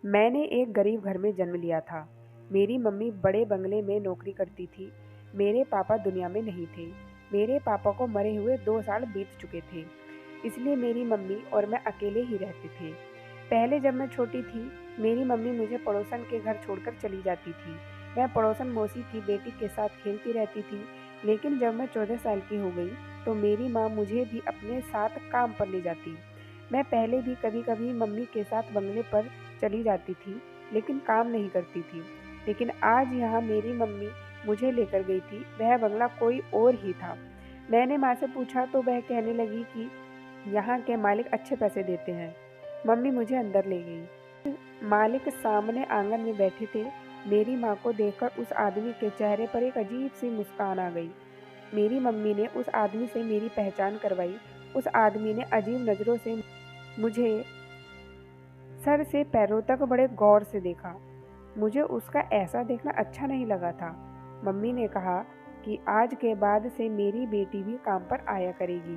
मैंने एक गरीब घर में जन्म लिया था। मेरी मम्मी बड़े बंगले में नौकरी करती थी। मेरे पापा दुनिया में नहीं थे। मेरे पापा को मरे हुए 2 साल बीत चुके थे। इसलिए मेरी मम्मी और मैं अकेले ही रहते थे। पहले जब मैं छोटी थी, मेरी मम्मी मुझे पड़ोसन के घर छोड़कर चली जाती थी। मैं पड़ोसन मौसी की बेटी के साथ खेलती रहती थी। लेकिन जब मैं 14 साल की हो गई, तो मेरी माँ मुझे भी अपने साथ काम पर ले जाती। मैं पहले भी कभी-कभी मम्मी के साथ बंगले पर चली जाती थी, लेकिन काम नहीं करती थी। लेकिन आज यहाँ मेरी मम्मी मुझे लेकर गई थी, वह बंगला कोई और ही था। मैंने माँ से पूछा तो वह कहने लगी कि यहाँ के मालिक अच्छे पैसे देते हैं। मम्मी मुझे अंदर ले गई। मालिक सामने आंगन में बैठे थे। मेरी माँ को देखकर उस आदमी के चेहरे पर एक अजीब सी मुस्कान आ गई। मेरी मम्मी ने उस आदमी से मेरी पहचान करवाई। उस आदमी ने अजीब नज़रों से मुझे सर से पैरों तक बड़े गौर से देखा। मुझे उसका ऐसा देखना अच्छा नहीं लगा था। मम्मी ने कहा कि आज के बाद से मेरी बेटी भी काम पर आया करेगी।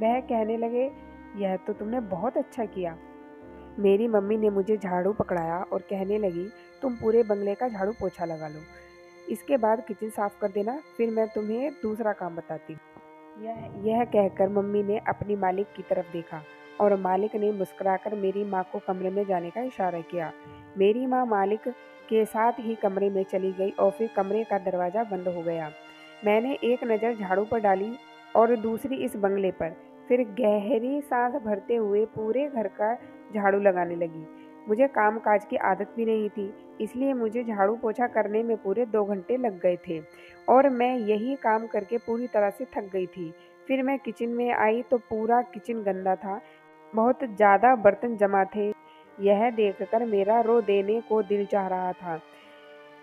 वह कहने लगे, यह तो तुमने बहुत अच्छा किया। मेरी मम्मी ने मुझे झाड़ू पकड़ाया और कहने लगी, तुम पूरे बंगले का झाड़ू पोछा लगा लो। इसके बाद किचन साफ कर देना, फिर मैं तुम्हें दूसरा काम बताती हूँ। यह कहकर मम्मी ने अपनी मालिक की तरफ देखा और मालिक ने मुस्कुराकर मेरी माँ को कमरे में जाने का इशारा किया। मेरी माँ मालिक के साथ ही कमरे में चली गई और फिर कमरे का दरवाज़ा बंद हो गया। मैंने एक नज़र झाड़ू पर डाली और दूसरी इस बंगले पर, फिर गहरी सांस भरते हुए पूरे घर का झाड़ू लगाने लगी। मुझे काम-काज की आदत भी नहीं थी, इसलिए मुझे झाड़ू पोछा करने में पूरे 2 घंटे लग गए थे और मैं यही काम करके पूरी तरह से थक गई थी। फिर मैं किचन में आई तो पूरा किचन गंदा था, बहुत ज़्यादा बर्तन जमा थे। यह देखकर मेरा रो देने को दिल चाह रहा था।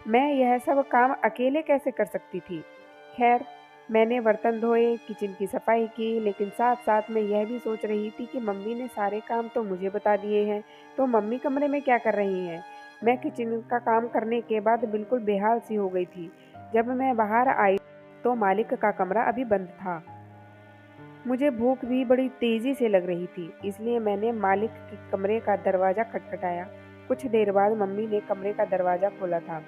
मैं यह सब काम अकेले कैसे कर सकती थी? खैर, मैंने बर्तन धोए, किचन की सफाई की, लेकिन साथ-साथ मैं यह भी सोच रही थी कि मम्मी ने सारे काम तो मुझे बता दिए हैं, तो मम्मी कमरे में क्या कर रही हैं? मैं किचन का काम करने के बाद बिल्कुल बेहाल सी हो गई थी। जब मैं बाहर आई, तो मालिक का कमरा अभी बंद था। मुझे भूख भी बड़ी तेज़ी से लग रही थी, इसलिए मैंने मालिक के कमरे का दरवाज़ा खटखटाया। कुछ देर बाद मम्मी ने कमरे का दरवाज़ा खोला था।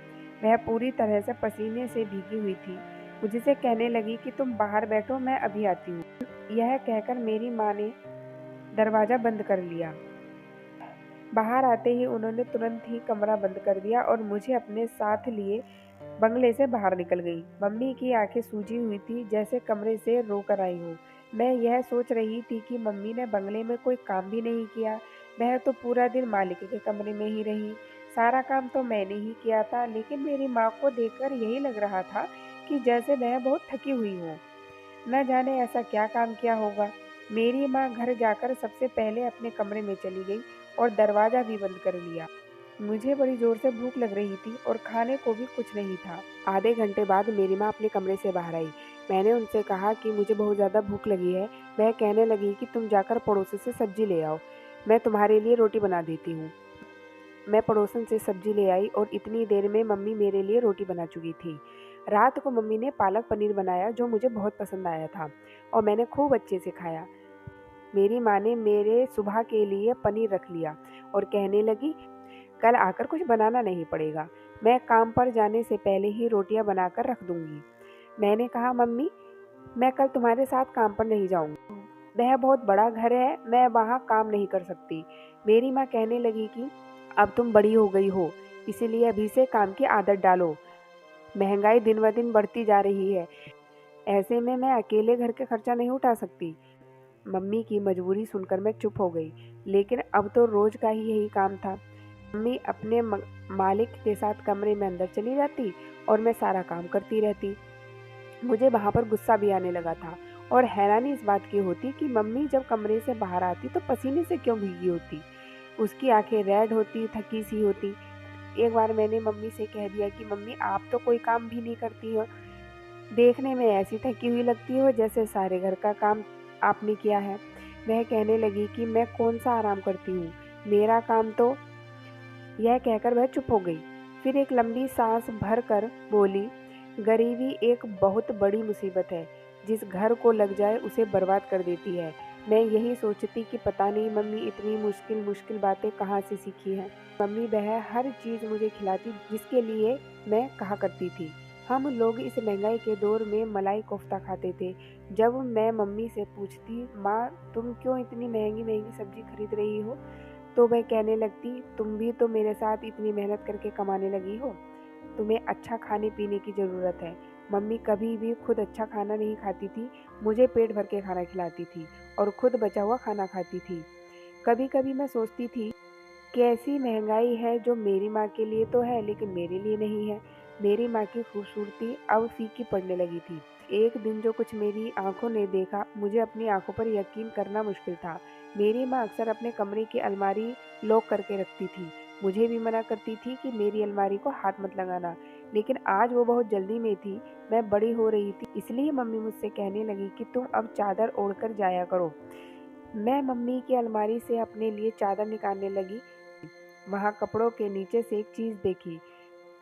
वह पूरी तरह से पसीने से भीगी हुई थी। मुझसे कहने लगी कि तुम बाहर बैठो, मैं अभी आती हूँ। यह कहकर मेरी माँ ने दरवाज़ा बंद कर लिया। बाहर आते ही उन्होंने तुरंत ही कमरा बंद कर दिया और मुझे अपने साथ लिए बंगले से बाहर निकल गई। मम्मी की आंखें सूजी हुई थी, जैसे कमरे से रोकर आई हो। मैं यह सोच रही थी कि मम्मी ने बंगले में कोई काम भी नहीं किया। वह तो पूरा दिन मालिक के कमरे में ही रही। सारा काम तो मैंने ही किया था, लेकिन मेरी माँ को देखकर यही लग रहा था कि जैसे वह बहुत थकी हुई हो। न जाने ऐसा क्या काम किया होगा। मेरी माँ घर जाकर सबसे पहले अपने कमरे में चली गई और दरवाज़ा भी बंद कर लिया। मुझे बड़ी ज़ोर से भूख लग रही थी और खाने को भी कुछ नहीं था। आधे घंटे बाद मेरी माँ अपने कमरे से बाहर आई। मैंने उनसे कहा कि मुझे बहुत ज़्यादा भूख लगी है। वह कहने लगी कि तुम जाकर पड़ोसी से सब्जी ले आओ, मैं तुम्हारे लिए रोटी बना देती हूँ। मैं पड़ोसन से सब्जी ले आई और इतनी देर में मम्मी मेरे लिए रोटी बना चुकी थी। रात को मम्मी ने पालक पनीर बनाया, जो मुझे बहुत पसंद आया था और मैंने खूब अच्छे से खाया। मेरी माँ ने मेरे सुबह के लिए पनीर रख लिया और कहने लगी, कल आकर कुछ बनाना नहीं पड़ेगा, मैं काम पर जाने से पहले ही रोटियां बनाकर रख दूंगी। मैंने कहा, मम्मी, मैं कल तुम्हारे साथ काम पर नहीं जाऊंगी, वह बहुत बड़ा घर है, मैं वहाँ काम नहीं कर सकती। मेरी माँ कहने लगी कि अब तुम बड़ी हो गई हो, इसीलिए अभी से काम की आदत डालो। महंगाई दिन ब दिन बढ़ती जा रही है, ऐसे में मैं अकेले घर के खर्चा नहीं उठा सकती। मम्मी की मजबूरी सुनकर मैं चुप हो गई, लेकिन अब तो रोज का ही यही काम था। मम्मी अपने मालिक के साथ कमरे में अंदर चली जाती और मैं सारा काम करती रहती। मुझे वहाँ पर गुस्सा भी आने लगा था और हैरानी इस बात की होती कि मम्मी जब कमरे से बाहर आती तो पसीने से क्यों भीगी होती। उसकी आंखें रेड होती, थकी सी होती। एक बार मैंने मम्मी से कह दिया कि मम्मी, आप तो कोई काम भी नहीं करती हो, देखने में ऐसी थकी हुई लगती हो जैसे सारे घर का काम आपने किया है। वह कहने लगी कि मैं कौन सा आराम करती हूँ, मेरा काम तो। यह कहकर वह चुप हो गई। फिर एक लंबी सांस भरकर बोली, गरीबी एक बहुत बड़ी मुसीबत है, जिस घर को लग जाए उसे बर्बाद कर देती है। मैं यही सोचती कि पता नहीं मम्मी इतनी मुश्किल मुश्किल बातें कहाँ से सीखी हैं। मम्मी वह हर चीज़ मुझे खिलाती जिसके लिए मैं कहा करती थी। हम लोग इस महंगाई के दौर में मलाई कोफ्ता खाते थे। जब मैं मम्मी से पूछती, माँ तुम क्यों इतनी महंगी महंगी सब्जी खरीद रही हो, तो वह कहने लगती, तुम भी तो मेरे साथ इतनी मेहनत करके कमाने लगी हो, तुम्हें अच्छा खाने पीने की ज़रूरत है। मम्मी कभी भी खुद अच्छा खाना नहीं खाती थी, मुझे पेट भर के खाना खिलाती थी और खुद बचा हुआ खाना खाती थी। कभी कभी मैं सोचती थी, कैसी महंगाई है जो मेरी माँ के लिए तो है लेकिन मेरे लिए नहीं है। मेरी माँ की खूबसूरती अब फीकी पड़ने लगी थी। एक दिन जो कुछ मेरी आंखों ने देखा, मुझे अपनी आंखों पर यकीन करना मुश्किल था। मेरी माँ अक्सर अपने कमरे की अलमारी लॉक करके रखती थी। मुझे भी मना करती थी कि मेरी अलमारी को हाथ मत लगाना, लेकिन आज वो बहुत जल्दी में थी। मैं बड़ी हो रही थी, इसलिए मम्मी मुझसे कहने लगी कि तुम अब चादर ओढ़कर जाया करो। मैं मम्मी की अलमारी से अपने लिए चादर निकालने लगी। वहाँ कपड़ों के नीचे से एक चीज़ देखी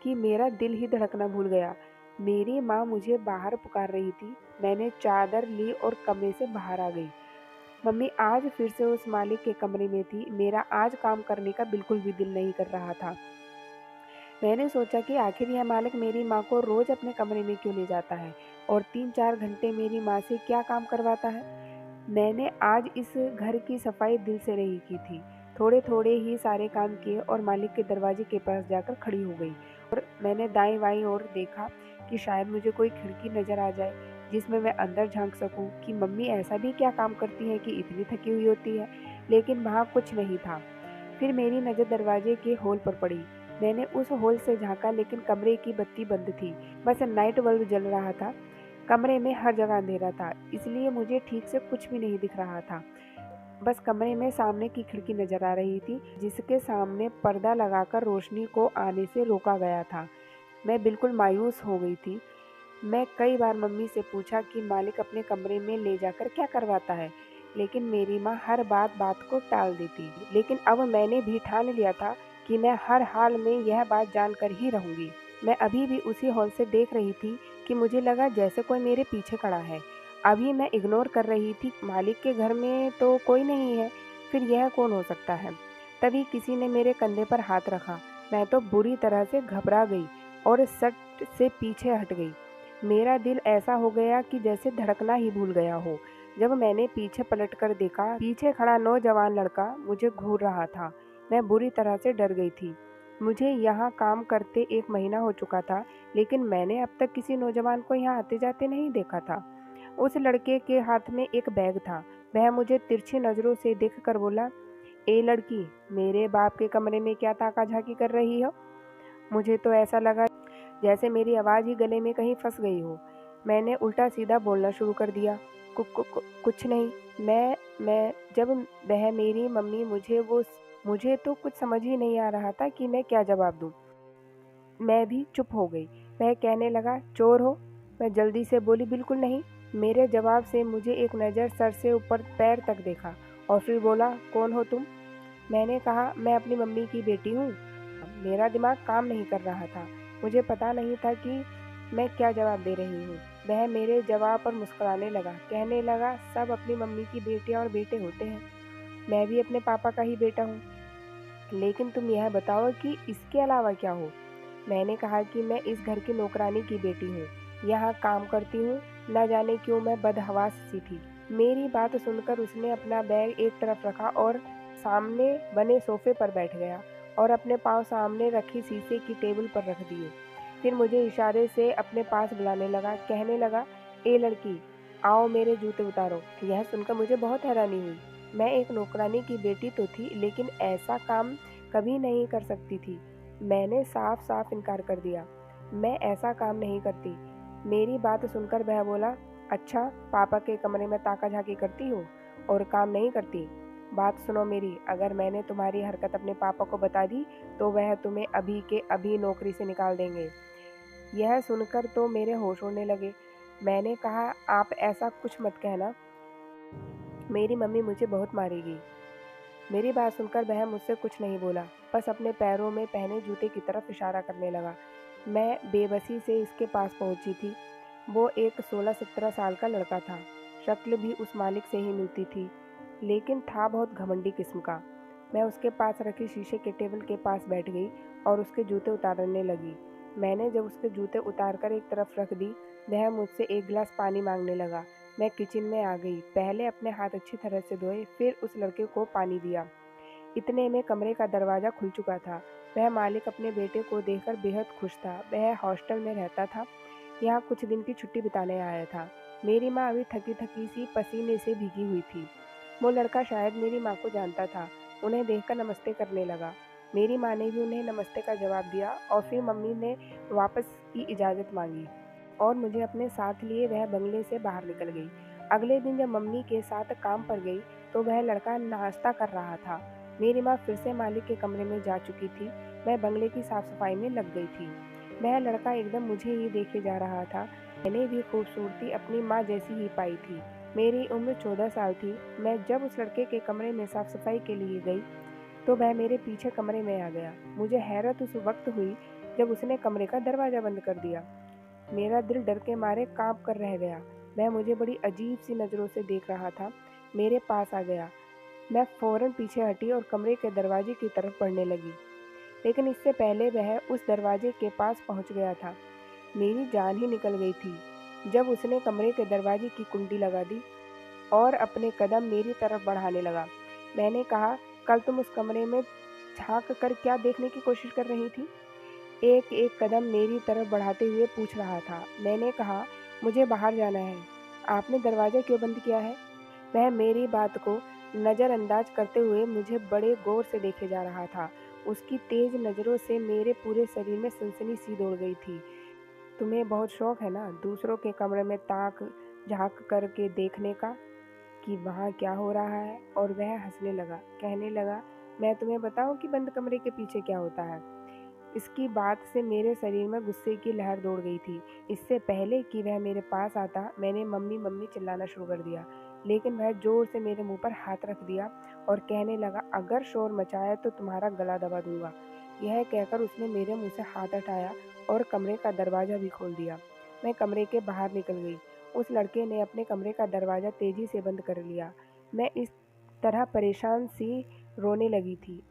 कि मेरा दिल ही धड़कना भूल गया। मेरी माँ मुझे बाहर पुकार रही थी। मैंने चादर ली और कमरे से बाहर आ गई। मम्मी आज फिर से उस मालिक के कमरे में थी। मेरा आज काम करने का बिल्कुल भी दिल नहीं कर रहा था। मैंने सोचा कि आखिर यह मालिक मेरी माँ को रोज़ अपने कमरे में क्यों ले जाता है और 3-4 घंटे मेरी माँ से क्या काम करवाता है। मैंने आज इस घर की सफाई दिल से नहीं की थी। थोड़े थोड़े ही सारे काम किए और मालिक के दरवाजे के पास जाकर खड़ी हो गई और मैंने दाएं बाएं ओर देखा कि शायद मुझे कोई खिड़की नजर आ जाए जिसमें मैं अंदर झांक सकूं कि मम्मी ऐसा भी क्या काम करती है कि इतनी थकी हुई होती है। लेकिन वहाँ कुछ नहीं था। फिर मेरी नज़र दरवाजे के होल पर पड़ी। मैंने उस होल से झांका लेकिन कमरे की बत्ती बंद थी। बस नाइट बल्ब जल रहा था। कमरे में हर जगह अंधेरा था, इसलिए मुझे ठीक से कुछ भी नहीं दिख रहा था। बस कमरे में सामने की खिड़की नजर आ रही थी जिसके सामने पर्दा लगाकर रोशनी को आने से रोका गया था। मैं बिल्कुल मायूस हो गई थी। मैं कई बार मम्मी से पूछा कि मालिक अपने कमरे में ले जाकर क्या करवाता है, लेकिन मेरी माँ हर बात को टाल देती। लेकिन अब मैंने भी ठान लिया था कि मैं हर हाल में यह बात जानकर ही रहूंगी। मैं अभी भी उसी हॉल से देख रही थी कि मुझे लगा जैसे कोई मेरे पीछे खड़ा है। अभी मैं इग्नोर कर रही थी, मालिक के घर में तो कोई नहीं है, फिर यह कौन हो सकता है। तभी किसी ने मेरे कंधे पर हाथ रखा। मैं तो बुरी तरह से घबरा गई और सट से पीछे हट गई। मेरा दिल ऐसा हो गया कि जैसे धड़कना ही भूल गया हो। जब मैंने पीछे पलटकर देखा, पीछे खड़ा नौजवान लड़का मुझे घूर रहा था। मैं बुरी तरह से डर गई थी। मुझे यहाँ काम करते 1 महीना हो चुका था, लेकिन मैंने अब तक किसी नौजवान को यहाँ आते जाते नहीं देखा था। उस लड़के के हाथ में एक बैग था। वह मुझे तिरछी नजरों से देखकर बोला, ए लड़की, मेरे बाप के कमरे में क्या ताका झाकी कर रही हो। मुझे तो ऐसा लगा जैसे मेरी आवाज़ ही गले में कहीं फंस गई हो। मैंने उल्टा सीधा बोलना शुरू कर दिया, कुछ नहीं। मैं जब वह मेरी मम्मी मुझे तो कुछ समझ ही नहीं आ रहा था कि मैं क्या जवाब दूँ। मैं भी चुप हो गई। वह कहने लगा, चोर हो। मैं जल्दी से बोली, बिल्कुल नहीं। मेरे जवाब से मुझे एक नज़र सर से ऊपर पैर तक देखा और फिर बोला, कौन हो तुम। मैंने कहा, मैं अपनी मम्मी की बेटी हूँ। मेरा दिमाग काम नहीं कर रहा था। मुझे पता नहीं था कि मैं क्या जवाब दे रही हूँ। वह मेरे जवाब पर मुस्कुराने लगा, कहने लगा, सब अपनी मम्मी की बेटियाँ और बेटे होते हैं। मैं भी अपने पापा का ही बेटा हूँ। लेकिन तुम यह बताओ कि इसके अलावा क्या हो। मैंने कहा कि मैं इस घर की नौकरानी की बेटी हूँ, यहाँ काम करती हूँ। न जाने क्यों मैं बदहवास सी थी। मेरी बात सुनकर उसने अपना बैग एक तरफ रखा और सामने बने सोफे पर बैठ गया और अपने पाँव सामने रखी शीशे की टेबल पर रख दिए। फिर मुझे इशारे से अपने पास बुलाने लगा, कहने लगा, ए लड़की, आओ मेरे जूते उतारो। यह सुनकर मुझे बहुत हैरानी हुई। मैं एक नौकरानी की बेटी तो थी, लेकिन ऐसा काम कभी नहीं कर सकती थी। मैंने साफ साफ इनकार कर दिया, मैं ऐसा काम नहीं करती। मेरी बात सुनकर वह बोला, अच्छा, पापा के कमरे में ताका झाकी करती हो और काम नहीं करती। बात सुनो मेरी, अगर मैंने तुम्हारी हरकत अपने पापा को बता दी तो वह तुम्हें अभी के अभी नौकरी से निकाल देंगे। यह सुनकर तो मेरे होश उड़ने लगे। मैंने कहा, आप ऐसा कुछ मत कहना, मेरी मम्मी मुझे बहुत मारेगी। मेरी बात सुनकर वह मुझसे कुछ नहीं बोला, बस अपने पैरों में पहने जूते की तरफ इशारा करने लगा। मैं बेबसी से इसके पास पहुंची थी। वो एक 16-17 साल का लड़का था। शक्ल भी उस मालिक से ही मिलती थी। लेकिन था बहुत घमंडी किस्म का। मैं उसके पास रखी शीशे के टेबल के पास बैठ गई और उसके जूते उतारने लगी। मैंने जब उसके जूते उतार कर एक तरफ रख दी, वह मुझसे एक गिलास पानी मांगने लगा। मैं किचन में आ गई, पहले अपने हाथ अच्छी तरह से धोए, फिर उस लड़के को पानी दिया। इतने में कमरे का दरवाज़ा खुल चुका था। वह मालिक अपने बेटे को देखकर बेहद खुश था। वह हॉस्टल में रहता था, यहाँ कुछ दिन की छुट्टी बिताने आया था। मेरी माँ अभी थकी-थकी सी पसीने से भीगी हुई थी। वो लड़का शायद मेरी माँ को जानता था। उन्हें देखकर नमस्ते करने लगा। मेरी माँ ने भी उन्हें नमस्ते का जवाब दिया और फिर मम्मी ने वापस की इजाज़त मांगी और मुझे अपने साथ लिए वह बंगले से बाहर निकल गई। अगले दिन जब मम्मी के साथ काम पर गई तो वह लड़का नाश्ता कर रहा था। मेरी माँ फिर से मालिक के कमरे में जा चुकी थी। मैं बंगले की साफ सफाई में लग गई थी। वह लड़का एकदम मुझे ही देखे जा रहा था। मैंने भी खूबसूरती अपनी माँ जैसी ही पाई थी। मेरी उम्र 14 साल थी। मैं जब उस लड़के के कमरे में साफ सफाई के लिए गई तो वह मेरे पीछे कमरे में आ गया। मुझे हैरत उस वक्त हुई जब उसने कमरे का दरवाज़ा बंद कर दिया। मेरा दिल डर के मारे कांप कर रह गया। वह मुझे बड़ी अजीब सी नज़रों से देख रहा था। मेरे पास आ गया। मैं फ़ौरन पीछे हटी और कमरे के दरवाजे की तरफ बढ़ने लगी, लेकिन इससे पहले वह उस दरवाजे के पास पहुंच गया था। मेरी जान ही निकल गई थी जब उसने कमरे के दरवाजे की कुंडी लगा दी और अपने कदम मेरी तरफ बढ़ाने लगा। मैंने कहा, कल तुम उस कमरे में झांक कर क्या देखने की कोशिश कर रही थी? एक एक कदम मेरी तरफ बढ़ाते हुए पूछ रहा था। मैंने कहा, मुझे बाहर जाना है। आपने दरवाज़ा क्यों बंद किया है? वह मेरी बात को नज़रअंदाज करते हुए मुझे बड़े गौर से देखे जा रहा था। उसकी तेज़ नज़रों से मेरे पूरे शरीर में सनसनी सी दौड़ गई थी। तुम्हें बहुत शौक है ना दूसरों के कमरे में ताक झाँक करके देखने का कि वहाँ क्या हो रहा है? और वह हंसने लगा, कहने लगा, मैं तुम्हें बताऊं कि बंद कमरे के पीछे क्या होता है? इसकी बात से मेरे शरीर में गुस्से की लहर दौड़ गई थी। इससे पहले कि वह मेरे पास आता, मैंने मम्मी मम्मी चिल्लाना शुरू कर दिया, लेकिन वह जोर से मेरे मुंह पर हाथ रख दिया और कहने लगा, अगर शोर मचाया तो तुम्हारा गला दबा दूंगा। यह कहकर उसने मेरे मुंह से हाथ हटाया और कमरे का दरवाज़ा भी खोल दिया। मैं कमरे के बाहर निकल गई। उस लड़के ने अपने कमरे का दरवाज़ा तेज़ी से बंद कर लिया। मैं इस तरह परेशान सी रोने लगी थी।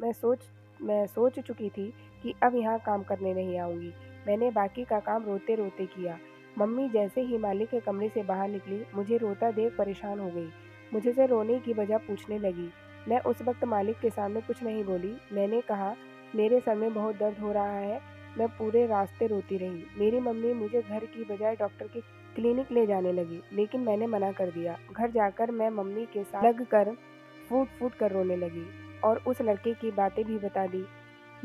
मैं सोच चुकी थी कि अब यहाँ काम करने नहीं आऊँगी। मैंने बाकी का काम रोते-रोते किया। मम्मी जैसे ही मालिक के कमरे से बाहर निकली, मुझे रोता देख परेशान हो गई। मुझसे रोने की वजह पूछने लगी। मैं उस वक्त मालिक के सामने कुछ नहीं बोली। मैंने कहा, मेरे सर में बहुत दर्द हो रहा है। मैं पूरे रास्ते रोती रही। मेरी मम्मी मुझे घर की बजाय डॉक्टर के क्लिनिक ले जाने लगी, लेकिन मैंने मना कर दिया। घर जाकर मैं मम्मी के साथ लगकर फूट-फूट कर रोने लगी और उस लड़के की बातें भी बता दी।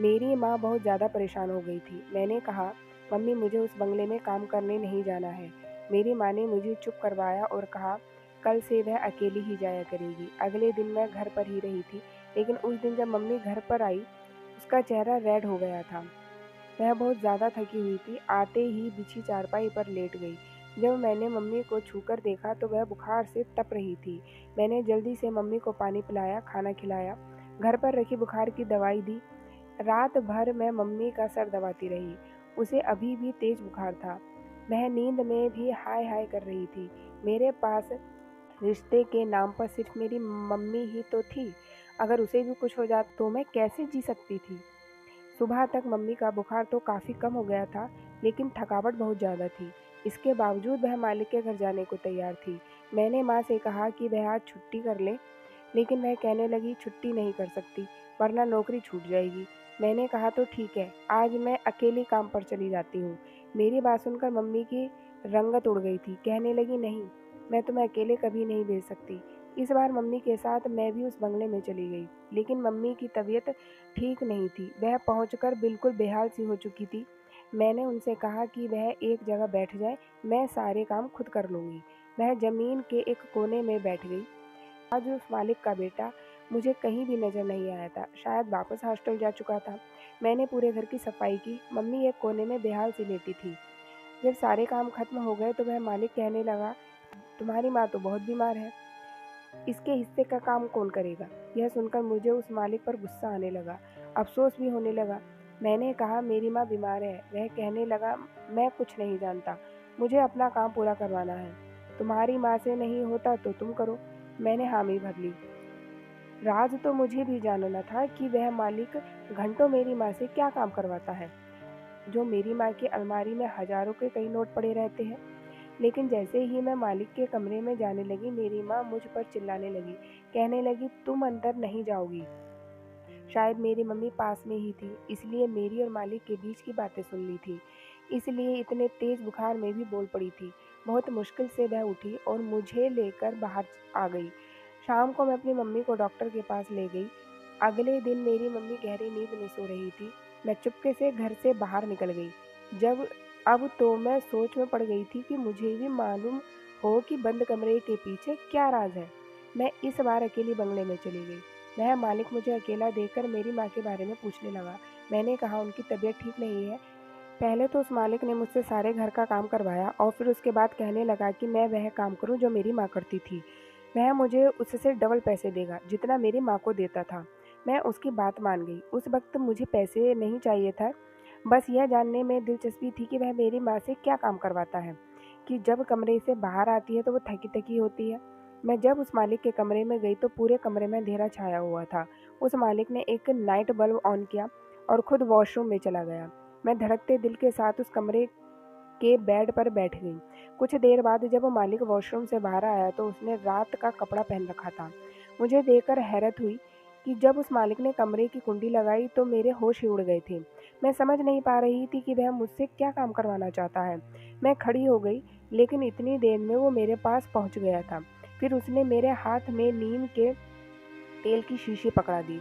मेरी माँ बहुत ज़्यादा परेशान हो गई थी। मैंने कहा, मम्मी मुझे उस बंगले में काम करने नहीं जाना है। मेरी माँ ने मुझे चुप करवाया और कहा, कल से वह अकेली ही जाया करेगी। अगले दिन मैं घर पर ही रही थी, लेकिन उस दिन जब मम्मी घर पर आई, उसका चेहरा रेड हो गया था। वह बहुत ज़्यादा थकी हुई थी। आते ही बिछी चारपाई पर लेट गई। जब मैंने मम्मी को छूकर देखा तो वह बुखार से तप रही थी। मैंने जल्दी से मम्मी को पानी पिलाया, खाना खिलाया, घर पर रखी बुखार की दवाई दी। रात भर मैं मम्मी का सर दबाती रही। उसे अभी भी तेज बुखार था। वह नींद में भी हाय हाय कर रही थी। मेरे पास रिश्ते के नाम पर सिर्फ मेरी मम्मी ही तो थी। अगर उसे भी कुछ हो जाता तो मैं कैसे जी सकती थी? सुबह तक मम्मी का बुखार तो काफ़ी कम हो गया था, लेकिन थकावट बहुत ज़्यादा थी। इसके बावजूद वह मालिक के घर जाने को तैयार थी। मैंने माँ से कहा कि वह आज छुट्टी कर ले, लेकिन वह कहने लगी, छुट्टी नहीं कर सकती, वरना नौकरी छूट जाएगी। मैंने कहा, तो ठीक है, आज मैं अकेली काम पर चली जाती हूँ। मेरी बात सुनकर मम्मी की रंगत उड़ गई थी। कहने लगी, नहीं, मैं तुम्हें अकेले कभी नहीं भेज सकती। इस बार मम्मी के साथ मैं भी उस बंगले में चली गई, लेकिन मम्मी की तबीयत ठीक नहीं थी। वह पहुंचकर बिल्कुल बेहाल सी हो चुकी थी। मैंने उनसे कहा कि वह एक जगह बैठ जाए, मैं सारे काम खुद कर लूँगी। वह ज़मीन के एक कोने में बैठ गई। आज उस मालिक का बेटा मुझे कहीं भी नज़र नहीं आया था। शायद वापस हॉस्टल जा चुका था। मैंने पूरे घर की सफाई की। मम्मी एक कोने में बेहाल सी लेटी थी। जब सारे काम खत्म हो गए तो वह मालिक कहने लगा, तुम्हारी माँ तो बहुत बीमार है, इसके हिस्से का काम कौन करेगा? यह सुनकर मुझे उस मालिक पर गुस्सा आने लगा, अफसोस भी होने लगा। मैंने कहा, मेरी माँ बीमार है। वह कहने लगा, मैं कुछ नहीं जानता, मुझे अपना काम पूरा करवाना है। तुम्हारी माँ से नहीं होता तो तुम करो। मैंने हामी भर ली। राज तो मुझे भी जानना था कि वह मालिक घंटों मेरी माँ से क्या काम करवाता है, जो मेरी माँ की अलमारी में हजारों के कई नोट पड़े रहते हैं। लेकिन जैसे ही मैं मालिक के कमरे में जाने लगी, मेरी माँ मुझ पर चिल्लाने लगी, कहने लगी, तुम अंदर नहीं जाओगी। शायद मेरी मम्मी पास में ही थी, इसलिए मेरी और मालिक के बीच की बातें सुन ली थी, इसलिए इतने तेज बुखार में भी बोल पड़ी थी। बहुत मुश्किल से वह उठी और मुझे लेकर बाहर आ गई। शाम को मैं अपनी मम्मी को डॉक्टर के पास ले गई। अगले दिन मेरी मम्मी गहरी नींद में सो रही थी। मैं चुपके से घर से बाहर निकल गई। जब अब तो मैं सोच में पड़ गई थी कि मुझे भी मालूम हो कि बंद कमरे के पीछे क्या राज है। मैं इस बार अकेली बंगले में चली गई। वह मालिक मुझे अकेला देखकर मेरी माँ के बारे में पूछने लगा। मैंने कहा उनकी तबीयत ठीक नहीं है। पहले तो उस मालिक ने मुझसे सारे घर का काम करवाया और फिर उसके बाद कहने लगा कि मैं वह काम करूं जो मेरी माँ करती थी। वह मुझे उससे डबल पैसे देगा जितना मेरी माँ को देता था। मैं उसकी बात मान गई। उस वक्त मुझे पैसे नहीं चाहिए था, बस यह जानने में दिलचस्पी थी कि वह मेरी माँ से क्या काम करवाता है, कि जब कमरे से बाहर आती है तो वो थकी थकी होती है। मैं जब उस मालिक के कमरे में गई तो पूरे कमरे में अंधेरा छाया हुआ था। उस मालिक ने एक नाइट बल्ब ऑन किया और खुद वॉशरूम में चला गया। मैं धड़कते दिल के साथ उस कमरे के बेड पर बैठ गई। कुछ देर बाद जब वो मालिक वॉशरूम से बाहर आया तो उसने रात का कपड़ा पहन रखा था। मुझे देखकर हैरत हुई कि जब उस मालिक ने कमरे की कुंडी लगाई तो मेरे होश ही उड़ गए थे। मैं समझ नहीं पा रही थी कि वह मुझसे क्या काम करवाना चाहता है। मैं खड़ी हो गई, लेकिन इतनी देर में वो मेरे पास पहुंच गया था। फिर उसने मेरे हाथ में नीम के तेल की शीशी पकड़ा दी।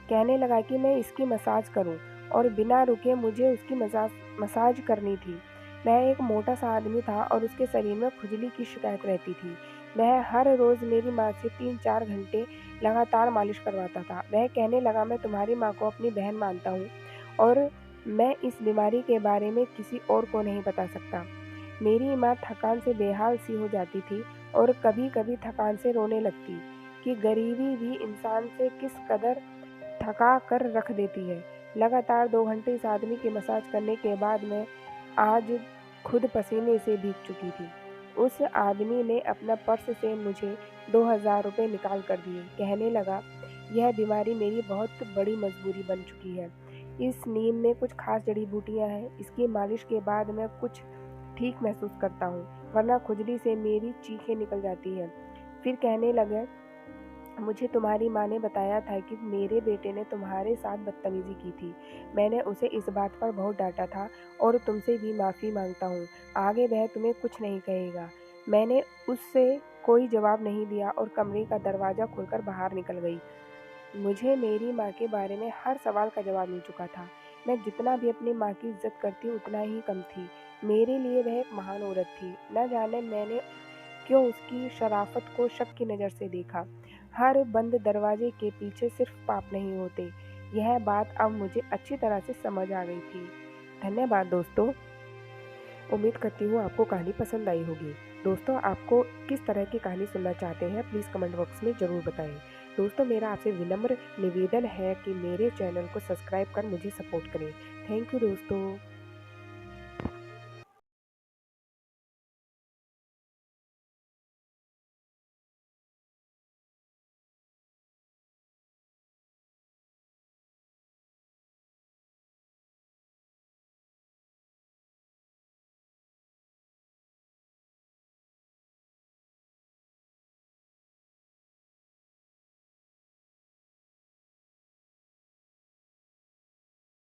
कहने लगा कि मैं इसकी मसाज करूं, और बिना रुके मुझे उसकी मसाज करनी थी। वह एक मोटा सा आदमी था और उसके शरीर में खुजली की शिकायत रहती थी। वह हर रोज मेरी माँ से 3-4 घंटे लगातार मालिश करवाता था। वह कहने लगा, मैं तुम्हारी माँ को अपनी बहन मानता हूँ और मैं इस बीमारी के बारे में किसी और को नहीं बता सकता। मेरी माँ थकान से बेहाल सी हो जाती थी और कभी कभी थकान से रोने लगती कि गरीबी भी इंसान से किस कदर थका कर रख देती है। लगातार 2 घंटे इस आदमी की मसाज करने के बाद मैं आज खुद पसीने से भीग चुकी थी। उस आदमी ने अपना पर्स से मुझे 2000 रुपये निकाल कर दिए। कहने लगा, यह बीमारी मेरी बहुत बड़ी मजबूरी बन चुकी है। इस नीम में कुछ खास जड़ी बूटियां हैं। इसकी मालिश के बाद मैं कुछ ठीक महसूस करता हूँ, वरना खुजली से मेरी चीखें निकल जाती हैं। फिर कहने लगे, मुझे तुम्हारी माँ ने बताया था कि मेरे बेटे ने तुम्हारे साथ बदतमीजी की थी। मैंने उसे इस बात पर बहुत डांटा था और तुमसे भी माफ़ी मांगता हूँ। आगे वह तुम्हें कुछ नहीं कहेगा। मैंने उससे कोई जवाब नहीं दिया और कमरे का दरवाज़ा खोलकर बाहर निकल गई। मुझे मेरी माँ के बारे में हर सवाल का जवाब मिल चुका था। मैं जितना भी अपनी माँ की इज्जत करती उतना ही कम थी। मेरे लिए वह एक महान औरत थी। न जाने मैंने क्यों उसकी शराफत को शक की नज़र से देखा। हर बंद दरवाजे के पीछे सिर्फ पाप नहीं होते। यह बात अब मुझे अच्छी तरह से समझ आ गई थी। धन्यवाद दोस्तों। उम्मीद करती हूँ आपको कहानी पसंद आई होगी। दोस्तों, आपको किस तरह की कहानी सुनना चाहते हैं प्लीज़ कमेंट बॉक्स में ज़रूर बताएं। दोस्तों, मेरा आपसे विनम्र निवेदन है कि मेरे चैनल को सब्सक्राइब कर मुझे सपोर्ट करें। थैंक यू दोस्तों।